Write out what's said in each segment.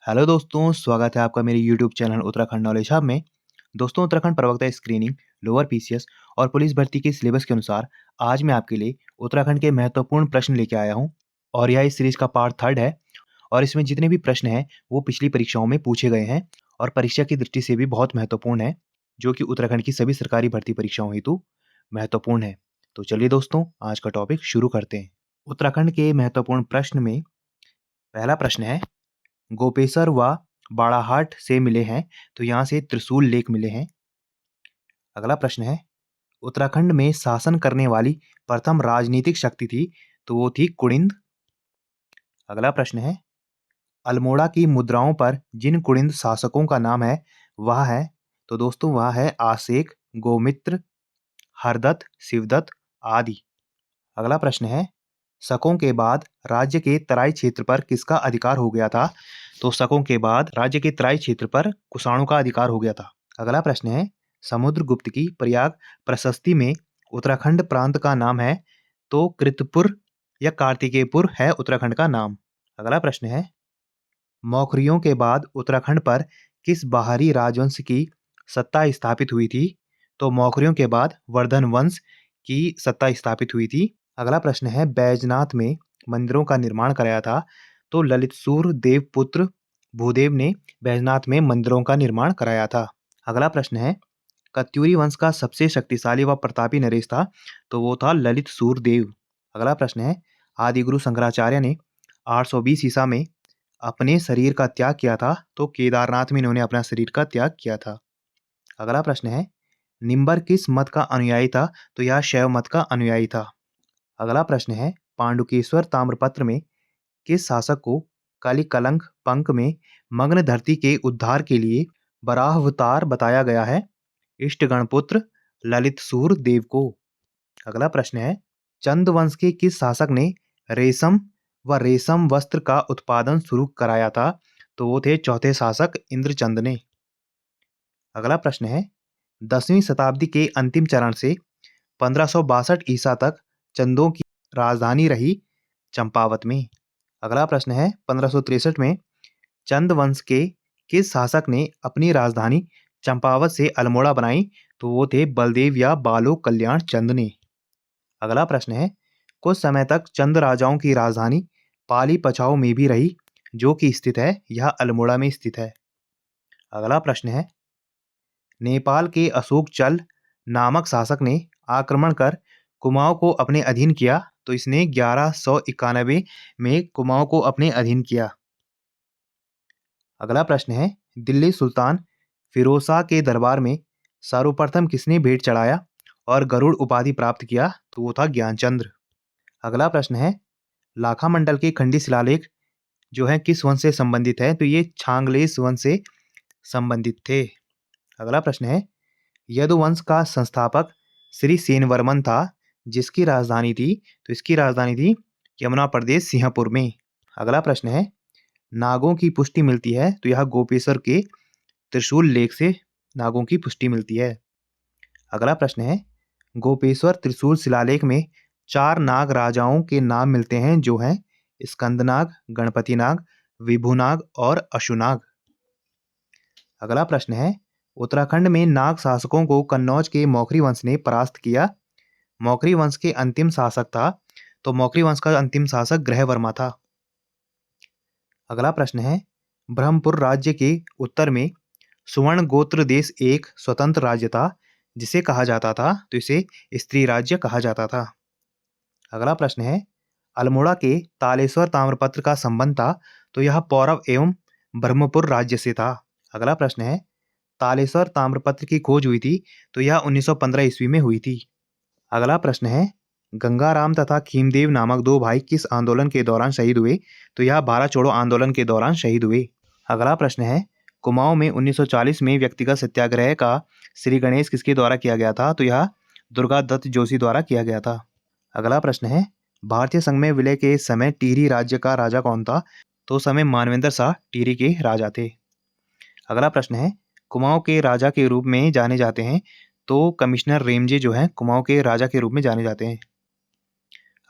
Hello दोस्तों, स्वागत है आपका मेरे YouTube channel Uttarakhand knowledge hub में। दोस्तों, उत्तराखंड प्रवक्ता स्क्रीनिंग, लोअर पीसीएस और पुलिस भर्ती के सिलेबस के अनुसार आज मैं आपके लिए उत्तराखंड के महत्वपूर्ण प्रश्न लेके आया हूँ और यह इस सीरीज का पार्ट 3 है और इसमें जितने भी प्रश्न हैं वो पिछली परीक्षाओं में पूछे गए हैं और परीक्षा की दृष्टि से भी बहुत महत्वपूर्ण है, जो कि उत्तराखंड की सभी सरकारी भर्ती परीक्षाओं हेतु महत्वपूर्ण है। तो चलिए दोस्तों, आज का टॉपिक शुरू करते हैं। उत्तराखंड के महत्वपूर्ण प्रश्न में पहला प्रश्न है, गोपेसर व बाड़ाहाट से मिले हैं, तो यहाँ से त्रिशूल लेख मिले हैं। अगला प्रश्न है, उत्तराखंड में शासन करने वाली प्रथम राजनीतिक शक्ति थी, तो वो थी कुड़िंद। अगला प्रश्न है, अल्मोड़ा की मुद्राओं पर जिन कुड़िंद शासकों का नाम है वह है, तो दोस्तों वह है आसेक, गोमित्र, हरदत्त, शिवदत्त आदि। अगला प्रश्न है, शकों के बाद राज्य के तराई क्षेत्र पर किसका अधिकार हो गया था, तो शकों के बाद राज्य के तराई क्षेत्र पर कुषाणों का अधिकार हो गया था। अगला प्रश्न है, समुद्रगुप्त की प्रयाग प्रशस्ति में उत्तराखंड प्रांत का नाम है, तो कृतपुर या कार्तिकेयपुर है उत्तराखंड का नाम। अगला प्रश्न है, मौखरियों के बाद उत्तराखंड पर किस बाहरी राजवंश की सत्ता स्थापित हुई थी, तो मौखरियों के बाद वर्धन वंश की सत्ता स्थापित हुई थी। अगला प्रश्न है, बैजनाथ में मंदिरों का निर्माण कराया था, तो ललितसूर देवपुत्र भूदेव ने बैजनाथ में मंदिरों का निर्माण कराया था। अगला प्रश्न है, कत्यूरी वंश का सबसे शक्तिशाली व प्रतापी नरेश था, तो वो था ललित सूरदेव। अगला प्रश्न है, आदिगुरु शंकराचार्य ने 820 ईसा में अपने शरीर का त्याग किया था, तो केदारनाथ में इन्होंने अपना शरीर का त्याग किया था। अगला प्रश्न है, निम्बर किस मत का अनुयायी था, तो यह शैव मत का अनुयायी था। अगला प्रश्न है, पांडुकेश्वर ताम्रपत्र में किस शासक को कलिकलंक पंक में मग्न धरती के उद्धार के लिए वराहावतार बताया गया है, इष्टगणपुत्र ललितसूर देव को। अगला प्रश्न है, चंद वंश के किस शासक ने रेशम व रेशम वस्त्र का उत्पादन शुरू कराया था, तो वो थे चौथे शासक इंद्रचंद ने। अगला प्रश्न है, 10वीं शताब्दी के अंतिम चरण से 1562 ईसा तक चंदों की राजधानी रही चंपावत में। अगला प्रश्न है, 1563 में चंद वंश के किस शासक ने अपनी राजधानी चंपावत से अल्मोड़ा बनाई, तो वो थे बलदेव या बालो कल्याण चंद ने। अगला प्रश्न है, कुछ समय तक चंद राजाओं की राजधानी पाली पचाऊ में भी रही, जो कि स्थित है, यह अल्मोड़ा में स्थित है। अगला प्रश्न है, नेपाल के अशोक चल नामक शासक ने आक्रमण कर कुमाऊं को अपने अधीन किया, तो इसने 1191 में कुमाऊं को अपने अधीन किया। अगला प्रश्न है, दिल्ली सुल्तान फिरोज शाह के दरबार में सर्वप्रथम किसने भेंट चढ़ाया और गरुड़ उपाधि प्राप्त किया, तो वो था ज्ञानचंद्र। अगला प्रश्न है, लाखा मंडल के खंडी शिलालेख जो है किस वंश से संबंधित है, तो ये छांगलेस वंश से संबंधित थे। अगला प्रश्न है, यदुवंश का संस्थापक श्री सेनवर्मन था, जिसकी राजधानी थी, तो इसकी राजधानी थी यमुना प्रदेश सिंहपुर में। अगला प्रश्न है, नागों की पुष्टि मिलती है, तो यह गोपेश्वर के त्रिशूल लेख से नागों की पुष्टि मिलती है। अगला प्रश्न है, गोपेश्वर त्रिशूल शिलालेख में 4 नाग राजाओं के नाम मिलते हैं, जो हैं स्कंदनाग, गणपतिनाग, विभुनाग और अशुनाग। अगला प्रश्न है, उत्तराखंड में नाग शासकों को कन्नौज के मौखरी वंश ने परास्त किया। मौखरी वंश के अंतिम शासक था, तो मौखरी वंश का अंतिम शासक ग्रहवर्मा था। अगला प्रश्न है, ब्रह्मपुर राज्य के उत्तर में सुवर्ण गोत्र देश एक स्वतंत्र राज्य था, जिसे कहा जाता था, तो इसे स्त्री राज्य कहा जाता था। अगला प्रश्न है, अल्मोड़ा के तालेश्वर ताम्रपत्र का संबंध था, तो यह पौरव एवं ब्रह्मपुर राज्य से था। अगला प्रश्न है, तालेश्वर ताम्रपत्र की खोज हुई थी, तो यह 1915 ईस्वी में हुई थी। अगला प्रश्न है, गंगाराम तथा खीमदेव नामक 2 भाई किस आंदोलन के दौरान शहीद हुए, तो यह भारत छोड़ो आंदोलन के दौरान शहीद हुए। अगला प्रश्न है, कुमाऊं में 1940 में व्यक्तिगत सत्याग्रह का श्री गणेश किसके द्वारा किया गया था, तो यह दुर्गा दत्त जोशी द्वारा किया गया था। अगला प्रश्न है, भारतीय संघ में विलय के समय टिहरी राज्य का राजा कौन था, तो उस समय मानवेंद्र शाह टिहरी के राजा थे। अगला प्रश्न है, कुमाऊं के राजा के रूप में जाने जाते हैं, तो कमिश्नर रेमजे जो है कुमाऊं के राजा के रूप में जाने जाते हैं।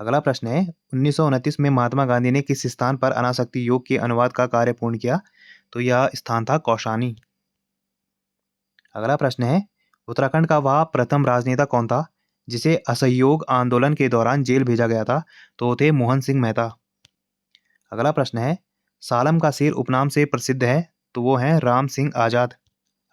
अगला प्रश्न है, 1929 में महात्मा गांधी ने किस स्थान पर अनासक्ति योग के अनुवाद का कार्य पूर्ण किया, तो यह स्थान था कौशानी। अगला प्रश्न है, उत्तराखंड का वह प्रथम राजनेता कौन था जिसे असहयोग आंदोलन के दौरान जेल भेजा गया था? तो वो थे मोहन सिंह मेहता। अगला प्रश्न है, सालम का शेर उपनाम से प्रसिद्ध है? तो वो हैं राम सिंह आजाद।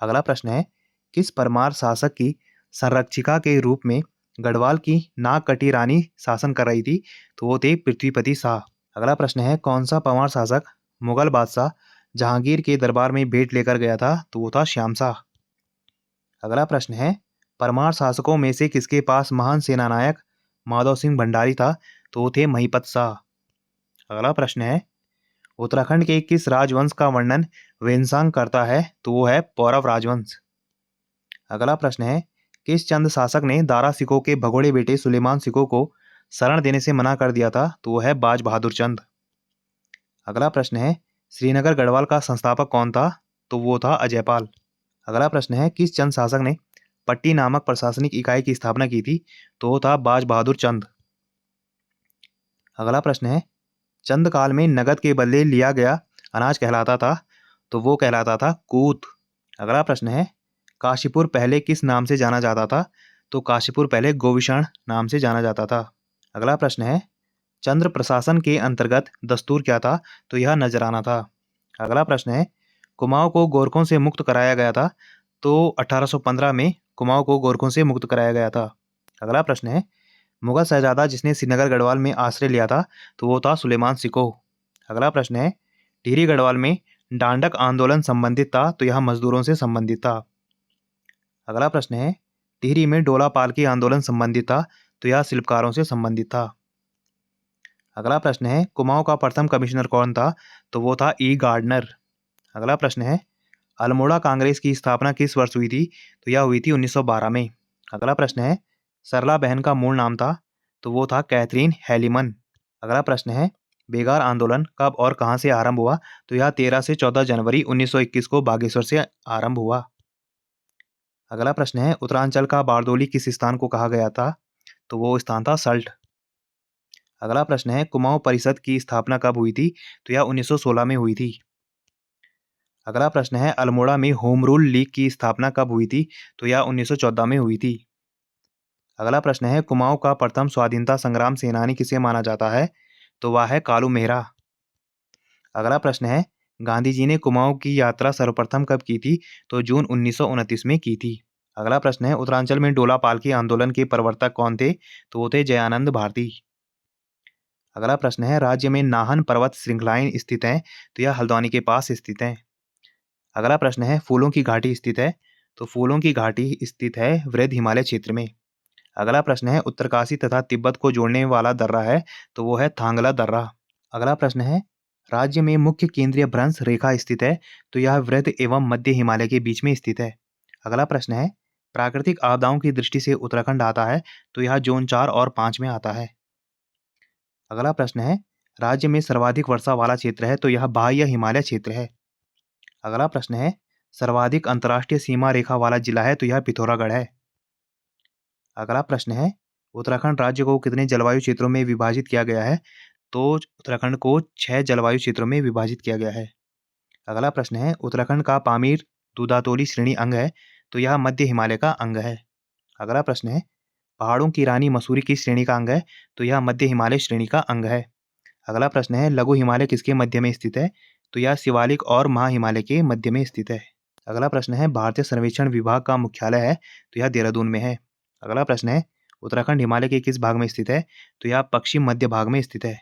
अगला प्रश्न है, किस परमार शासक की संरक्षिका के रूप में गढ़वाल की नागकटी रानी शासन कर रही थी? तो वो थे पृथ्वीपति शाह। अगला प्रश्न है, कौन सा परमार शासक मुगल बादशाह जहांगीर के दरबार में भेंट लेकर गया था? तो वो था श्याम शाह। अगला प्रश्न है, परमार शासकों में से किसके पास महान सेनानायक माधव सिंह भंडारी था? तो वो थे महिपत शाह। अगला प्रश्न है, उत्तराखंड के किस राजवंश का वर्णन वेनसांग करता है? तो वो है पौरव राजवंश। अगला प्रश्न है, किस चंद शासक ने दारा सिकों के भगोड़े बेटे सुलेमान सिकों को शरण देने से मना कर दिया था? तो वो है बाज बहादुर चंद। अगला प्रश्न है, श्रीनगर गढ़वाल का संस्थापक कौन था? तो वो था अजयपाल। अगला प्रश्न है, किस चंद शासक ने पट्टी नामक प्रशासनिक इकाई की स्थापना की थी? तो वो था बाज बहादुर चंद। अगला प्रश्न है, चंद काल में नगद के बदले लिया गया अनाज कहलाता था? तो वो कहलाता था कूत। अगला प्रश्न है, काशीपुर पहले किस नाम से जाना जाता था? तो काशीपुर पहले गोविषण नाम से जाना जाता था। अगला प्रश्न है, चंद्र प्रशासन के अंतर्गत दस्तूर क्या था? तो यह नजराना था। अगला प्रश्न है, कुमाऊं को गोरखों से मुक्त कराया गया था? तो 1815 में कुमाऊं को गोरखों से मुक्त कराया गया था। अगला प्रश्न है, मुगल शहजादा जिसने श्रीनगर गढ़वाल में आश्रय लिया था? तो वो था सुलेमान सिको। अगला प्रश्न है, टिहरी गढ़वाल में डांडक आंदोलन संबंधित था? तो यह मजदूरों से संबंधित था। अगला प्रश्न है, टिहरी में डोला पालकी आंदोलन संबंधित था? तो यह शिल्पकारों से संबंधित था। अगला प्रश्न है, कुमाऊं का प्रथम कमिश्नर कौन था? तो वो था ई गार्डनर। अगला प्रश्न है, अल्मोड़ा कांग्रेस की स्थापना किस वर्ष हुई थी? तो यह हुई थी 1912 में। अगला प्रश्न है, सरला बहन का मूल नाम था? तो वो था कैथरीन हेलिमन। अगला प्रश्न है, बेगार आंदोलन कब और कहां से आरंभ हुआ? तो यह 13 से 14 जनवरी 1921 को बागेश्वर से आरंभ हुआ। अगला प्रश्न है, उत्तरांचल का बारदोली किस स्थान को कहा गया था? तो वो स्थान था सल्ट। अगला प्रश्न है, कुमाऊं परिषद की स्थापना कब हुई थी? तो यह 1916 में हुई थी। अगला प्रश्न है, अल्मोड़ा में होम रूल लीग की स्थापना कब हुई थी? तो यह 1914 में हुई थी। अगला प्रश्न है, कुमाऊं का प्रथम स्वाधीनता संग्राम सेनानी किसे माना जाता है? तो वह है कालू मेहरा। अगला प्रश्न है, गांधी जी ने कुमाऊं की यात्रा सर्वप्रथम कब की थी? तो जून 1929 में की थी। अगला प्रश्न है, उत्तरांचल में डोला पालकी आंदोलन के प्रवर्तक कौन थे? तो वो थे जयानंद भारती। अगला प्रश्न है, राज्य में नाहन पर्वत श्रृंखलाएं स्थित हैं? तो यह हल्द्वानी के पास स्थित है। अगला प्रश्न है, फूलों की घाटी स्थित है? तो फूलों की घाटी स्थित है वृद्ध हिमालय क्षेत्र में। अगला प्रश्न है, उत्तरकाशी तथा तिब्बत को जोड़ने वाला दर्रा है? तो वो है थांगला दर्रा। अगला प्रश्न है, राज्य में मुख्य केंद्रीय भ्रंश रेखा स्थित है? तो यह वृद्ध एवं मध्य हिमालय के बीच में स्थित है। अगला प्रश्न है, प्राकृतिक आपदाओं की दृष्टि से उत्तराखंड आता है? तो यह जोन 4 और 5 में आता है। अगला प्रश्न है, राज्य में सर्वाधिक वर्षा वाला क्षेत्र है? तो यह बाह्य हिमालय क्षेत्र है। अगला प्रश्न है, सर्वाधिक अंतर्राष्ट्रीय सीमा रेखा वाला जिला है? तो यह पिथौरागढ़ है। अगला प्रश्न है, उत्तराखंड राज्य को कितने जलवायु क्षेत्रों में विभाजित किया गया है? तो उत्तराखंड को 6 जलवायु क्षेत्रों में विभाजित किया गया है। अगला प्रश्न है, उत्तराखंड का पामीर दूधातोली श्रेणी अंग है? तो यह मध्य हिमालय का अंग है। अगला प्रश्न है, पहाड़ों की रानी मसूरी किस श्रेणी का अंग है? तो यह मध्य हिमालय श्रेणी का अंग है। अगला प्रश्न है, लघु हिमालय किसके मध्य में स्थित है? तो यह शिवालिक और महा हिमालय के मध्य में स्थित है। अगला प्रश्न है, भारतीय सर्वेक्षण विभाग का मुख्यालय है? तो यह देहरादून में है। अगला प्रश्न है, उत्तराखंड हिमालय के किस भाग में स्थित है? तो यह पश्चिम मध्य भाग में स्थित है।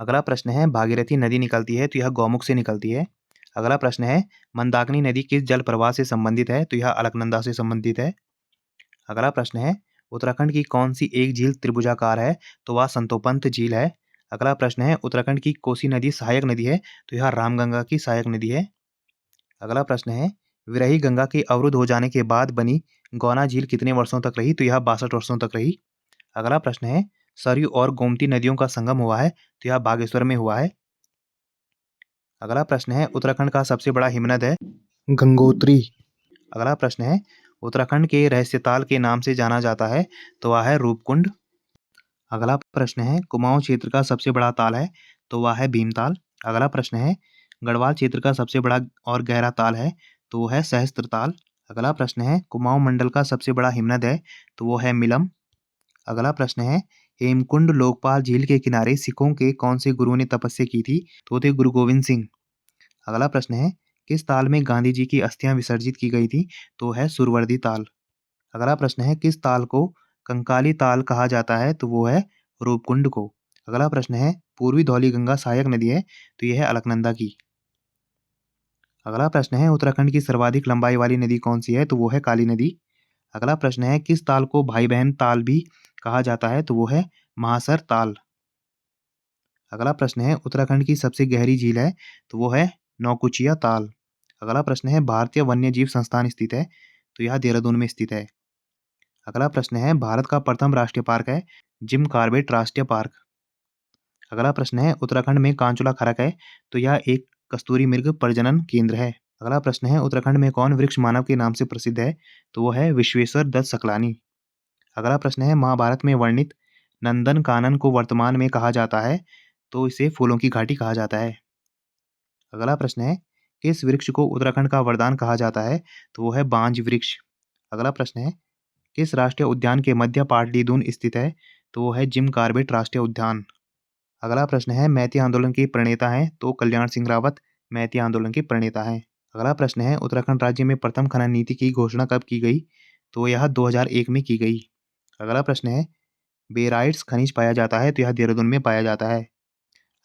अगला प्रश्न है, भागीरथी नदी निकलती है? तो यह गौमुख से निकलती है। अगला प्रश्न है, मंदाकिनी नदी किस जल प्रवाह से संबंधित है? तो यह अलकनंदा से संबंधित है। अगला प्रश्न है, उत्तराखंड की कौन सी एक झील त्रिभुजाकार है? तो वह संतोपंत झील है। अगला प्रश्न है, उत्तराखंड की कोसी नदी सहायक नदी है? तो यह रामगंगा की सहायक नदी है। अगला प्रश्न है, विरही गंगा के अवरुद्ध हो जाने के बाद बनी गौना झील कितने वर्षों तक रही? तो यह 62 वर्षों तक रही। अगला प्रश्न है, सरयू और गोमती नदियों का संगम हुआ है? तो यह बागेश्वर में हुआ है। अगला प्रश्न है, उत्तराखंड का सबसे बड़ा हिमनद है? गंगोत्री। अगला प्रश्न है, उत्तराखंड के रहस्यताल के नाम से जाना जाता है? तो वह है रूपकुंड। अगला प्रश्न है, कुमाऊं क्षेत्र का सबसे बड़ा ताल है? तो वह है भीमताल। अगला प्रश्न है, गढ़वाल क्षेत्र का सबसे बड़ा और गहरा ताल है तो वो है सहस्त्र ताल। अगला प्रश्न है कुमाऊं मंडल का सबसे बड़ा हिमनद है तो वो है मिलम। अगला प्रश्न है हेमकुंड लोकपाल झील के किनारे सिखों के कौन से गुरुओं ने तपस्या की थी तो वो थे गुरु गोविंद सिंह। अगला प्रश्न है किस ताल में गांधी जी की अस्थियां विसर्जित की गई थी तो है सुरवर्दी ताल। अगला प्रश्न है किस ताल को कंकाली ताल कहा जाता है तो वो है रूपकुंड को। अगला प्रश्न है पूर्वी धौली गंगा सहायक नदी है तो यह है अलकनंदा की। अगला प्रश्न है उत्तराखंड की सर्वाधिक लंबाई वाली नदी कौन सी है तो वो है काली नदी। अगला प्रश्न है किस ताल को भाई बहन ताल भी कहा जाता है तो वो है महासर ताल। अगला प्रश्न है उत्तराखंड की सबसे गहरी झील है तो वो है नौकुचिया ताल। अगला प्रश्न है भारतीय वन्य जीव संस्थान स्थित है तो यह देहरादून में स्थित है। अगला प्रश्न है भारत का प्रथम राष्ट्रीय पार्क है जिम कॉर्बेट राष्ट्रीय पार्क। अगला प्रश्न है उत्तराखंड में कांचुला खरक है तो यह एक कस्तूरी मृग प्रजनन केंद्र है। अगला प्रश्न है उत्तराखंड में कौन वृक्ष मानव के नाम से प्रसिद्ध है तो वो है विश्वेश्वर दत्त सकलानी। अगला प्रश्न है महाभारत में वर्णित नंदन कानन को वर्तमान में कहा जाता है तो इसे फूलों की घाटी कहा जाता है। अगला प्रश्न है किस वृक्ष को उत्तराखंड का वरदान कहा जाता है तो वो है बांज वृक्ष। अगला प्रश्न है किस राष्ट्रीय उद्यान के मध्य पाटली दून स्थित है तो वो है जिम कॉर्बेट राष्ट्रीय उद्यान। अगला प्रश्न है मैती आंदोलन के प्रणेता हैं तो कल्याण सिंह रावत मैती आंदोलन के प्रणेता हैं। अगला प्रश्न है उत्तराखंड राज्य में प्रथम खनन नीति की घोषणा कब की गई तो यह 2001 में की गई। अगला प्रश्न है बेराइट्स खनिज पाया जाता है तो यह देहरादून में पाया जाता है।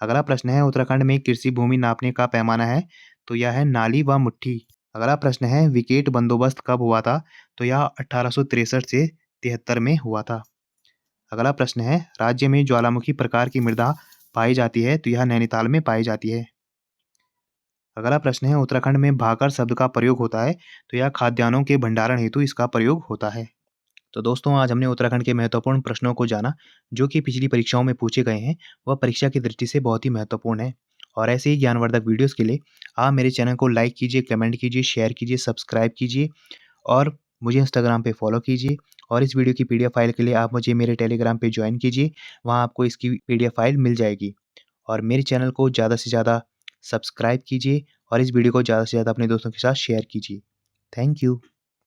अगला प्रश्न है उत्तराखंड में कृषि भूमि नापने का पैमाना है तो यह है नाली व मुट्ठी। अगला प्रश्न है विकेट बंदोबस्त कब हुआ था तो यह 1863 से 73 में हुआ था। अगला प्रश्न है राज्य में ज्वालामुखी प्रकार की मृदा पाई जाती है तो यह नैनीताल में पाई जाती है। अगला प्रश्न है उत्तराखंड में भाकर शब्द का प्रयोग होता है तो यह खाद्यान्नों के भंडारण हेतु इसका प्रयोग होता है। तो दोस्तों आज हमने उत्तराखंड के महत्वपूर्ण प्रश्नों को जाना जो कि पिछली परीक्षाओं में पूछे गए हैं। वह परीक्षा की दृष्टि से बहुत ही महत्वपूर्ण है। और ऐसे ही ज्ञानवर्धक वीडियोस के लिए आप मेरे चैनल को लाइक कीजिए, कमेंट कीजिए, शेयर कीजिए, सब्सक्राइब कीजिए और मुझे इंस्टाग्राम पे फॉलो कीजिए। और इस वीडियो की पीडीएफ फाइल के लिए आप मुझे मेरे टेलीग्राम पे ज्वाइन कीजिए। वहाँ आपको इसकी पीडीएफ फाइल मिल जाएगी। और मेरे चैनल को ज़्यादा से ज़्यादा सब्सक्राइब कीजिए और इस वीडियो को ज़्यादा से ज़्यादा अपने दोस्तों के साथ शेयर कीजिए। Thank you.